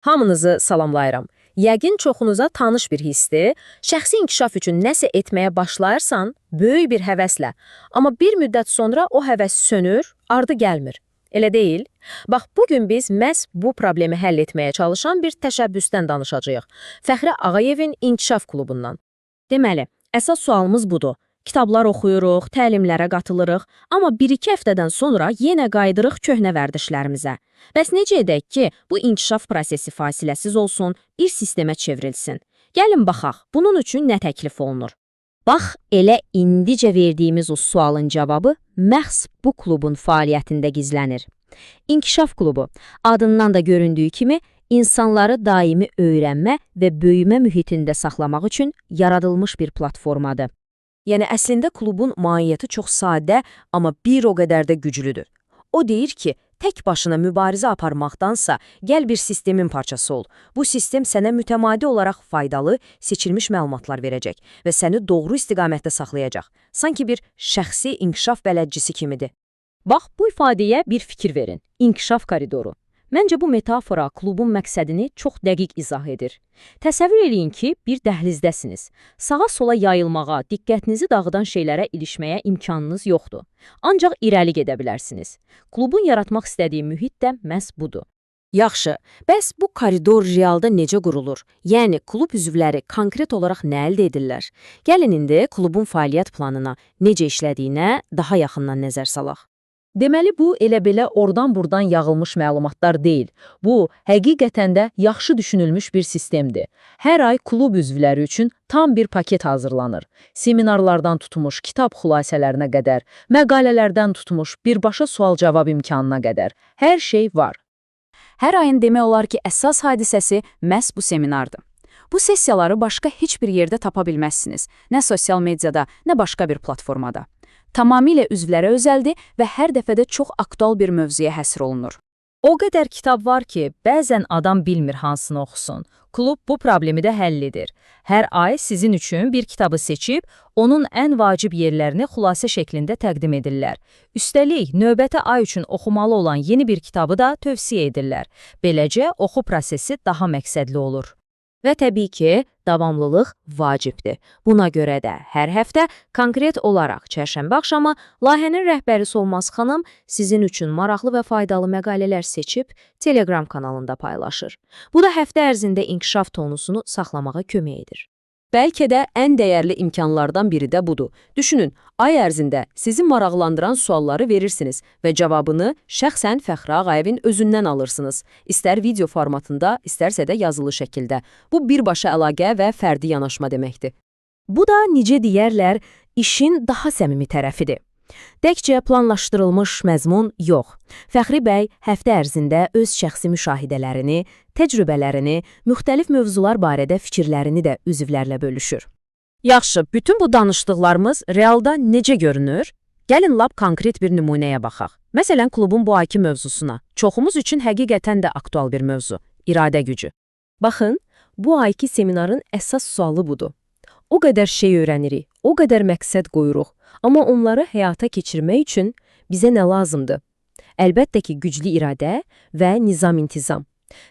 Hamınızı salamlayıram. Yəqin çoxunuza tanış bir hissdir. Şəxsi inkişaf üçün nəsə etməyə başlayırsan, böyük bir həvəslə. Amma bir müddət sonra o həvəs sönür, ardı gəlmir. Elə deyil? Bax, bugün biz məhz bu problemi həll etməyə çalışan bir təşəbbüsdən danışacağıq. Fəxri Ağayevin İnkişaf Klubundan. Deməli, əsas sualımız budur. Kitablar oxuyuruq, təlimlərə qatılırıq, amma 1-2 həftədən sonra yenə qayıdırıq köhnə vərdişlərimizə. Bəs necə edək ki, bu inkişaf prosesi fasiləsiz olsun, bir sistemə çevrilsin? Gəlin baxaq, bunun üçün nə təklif olunur? Bax, elə indicə verdiyimiz o sualın cavabı məhz bu klubun fəaliyyətində gizlənir. İnkişaf Klubu, adından da göründüyü kimi, insanları daimi öyrənmə və böyümə mühitində saxlamaq üçün yaradılmış bir platformadır. Yəni, əslində klubun mahiyyəti çox sadə, amma bir o qədər də güclüdür. O deyir ki, tək başına mübarizə aparmaqdansa, gəl bir sistemin parçası ol. Bu sistem sənə mütəmadi olaraq faydalı, seçilmiş məlumatlar verəcək və səni doğru istiqamətdə saxlayacaq. Sanki bir şəxsi inkişaf bələdçisi kimidir. Bax, bu ifadəyə bir fikir verin. İnkişaf koridoru. Məncə bu metafora klubun məqsədini çox dəqiq izah edir. Təsəvvür eləyin ki, bir dəhlizdəsiniz. Sağa-sola yayılmağa, diqqətinizi dağıdan şeylərə ilişməyə imkanınız yoxdur. Ancaq irəli gedə bilərsiniz. Klubun yaratmaq istədiyi mühit də məhz budur. Yaxşı, bəs bu koridor realda necə qurulur? Yəni, klub üzvləri konkret olaraq nə əldə edirlər? Gəlin indi klubun fəaliyyət planına, necə işlədiyinə daha yaxından nəzər salaq. Deməli, bu elə-belə oradan-buradan yağılmış məlumatlar deyil. Bu, həqiqətən də yaxşı düşünülmüş bir sistemdir. Hər ay klub üzvləri üçün tam bir paket hazırlanır. Seminarlardan tutmuş kitab xülasələrinə qədər, məqalələrdən tutmuş birbaşa sual-cavab imkanına qədər. Hər şey var. Hər ayın demək olar ki, əsas hadisəsi məhz bu seminardır. Bu sessiyaları başqa heç bir yerdə tapa bilməzsiniz. Nə sosial mediada, nə başqa bir platformada. Tamamilə üzvlərə özəldir və hər dəfədə çox aktual bir mövzuya həsr olunur. O qədər kitab var ki, bəzən adam bilmir hansını oxusun. Klub bu problemi də həll edir. Hər ay sizin üçün bir kitabı seçib, onun ən vacib yerlərini xülasə şəklində təqdim edirlər. Üstəlik, növbəti ay üçün oxumalı olan yeni bir kitabı da tövsiyə edirlər. Beləcə, oxu prosesi daha məqsədli olur. Və təbii ki, davamlılıq vacibdir. Buna görə də hər həftə konkret olaraq çərşənbə axşamı layihənin rəhbəri Solmaz xanım sizin üçün maraqlı və faydalı məqalələr seçib Telegram kanalında paylaşır. Bu da həftə ərzində inkişaf tonusunu saxlamağa kömək edir. Bəlkə də ən dəyərli imkanlardan biri də budur. Düşünün, ay ərzində sizi maraqlandıran sualları verirsiniz və cavabını şəxsən Fəxri Ağayevin özündən alırsınız. İstər video formatında, istərsə də yazılı şəkildə. Bu birbaşa əlaqə və fərdi yanaşma deməkdir. Bu da necə deyərlər, işin daha səmimi tərəfidir. Təkcə planlaşdırılmış məzmun yox. Fəxri bəy həftə ərzində öz şəxsi müşahidələrini, təcrübələrini, müxtəlif mövzular barədə fikirlərini də üzvlərlə bölüşür. Yaxşı, bütün bu danışdıqlarımız realda necə görünür? Gəlin lap konkret bir nümunəyə baxaq. Məsələn, klubun bu ayki mövzusuna. Çoxumuz üçün həqiqətən də aktual bir mövzu – iradə gücü. Baxın, bu ayki seminarın əsas sualı budur. O qədər şey öyrənirik, o qədər məqsəd qoyuruq, amma onları həyata keçirmək üçün bizə nə lazımdır? Əlbəttə ki, güclü iradə və nizam-intizam.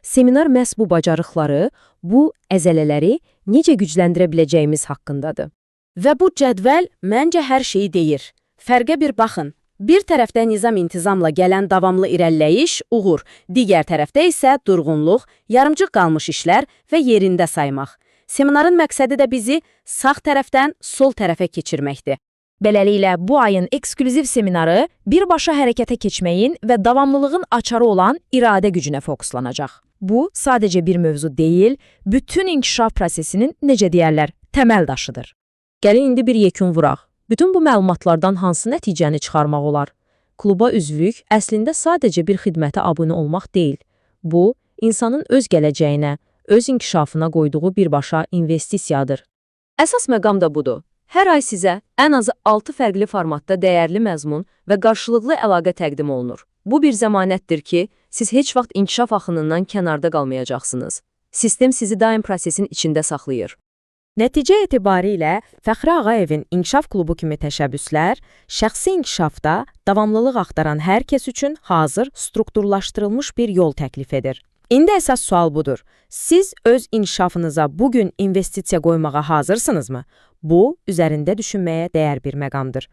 Seminar məhz bu bacarıqları, bu əzələləri necə gücləndirə biləcəyimiz haqqındadır. Və bu cədvəl məncə hər şeyi deyir. Fərqə bir baxın. Bir tərəfdə nizam-intizamla gələn davamlı irəliləyiş, uğur, digər tərəfdə isə durğunluq, yarımcıq qalmış işlər və yerində saymaq. Seminarın məqsədi də bizi sağ tərəfdən sol tərəfə keçirməkdir. Beləliklə, bu ayın eksklüziv seminarı birbaşa hərəkətə keçməyin və davamlılığın açarı olan iradə gücünə fokuslanacaq. Bu, sadəcə bir mövzu deyil, bütün inkişaf prosesinin, necə deyərlər, təməl daşıdır. Gəlin indi bir yekun vuraq. Bütün bu məlumatlardan hansı nəticəni çıxarmaq olar? Kluba üzvlük əslində sadəcə bir xidmətə abunə olmaq deyil. Bu, insanın öz gələcəyinə, öz inkişafına qoyduğu birbaşa investisiyadır. Əsas məqam da budur. Hər ay sizə ən azı 6 fərqli formatda dəyərli məzmun və qarşılıqlı əlaqə təqdim olunur. Bu bir zəmanətdir ki, siz heç vaxt inkişaf axınından kənarda qalmayacaqsınız. Sistem sizi daim prosesin içində saxlayır. Nəticə etibarilə Fəxri Ağayevin İnkişaf Klubu kimi təşəbbüslər şəxsi inkişafda davamlılıq axtaran hər kəs üçün hazır, strukturlaşdırılmış bir yol təklif edir. İndi əsas sual budur. Siz öz inkişafınıza bugün investisiya qoymağa hazırsınızmı? Bu, üzərində düşünməyə dəyər bir məqamdır.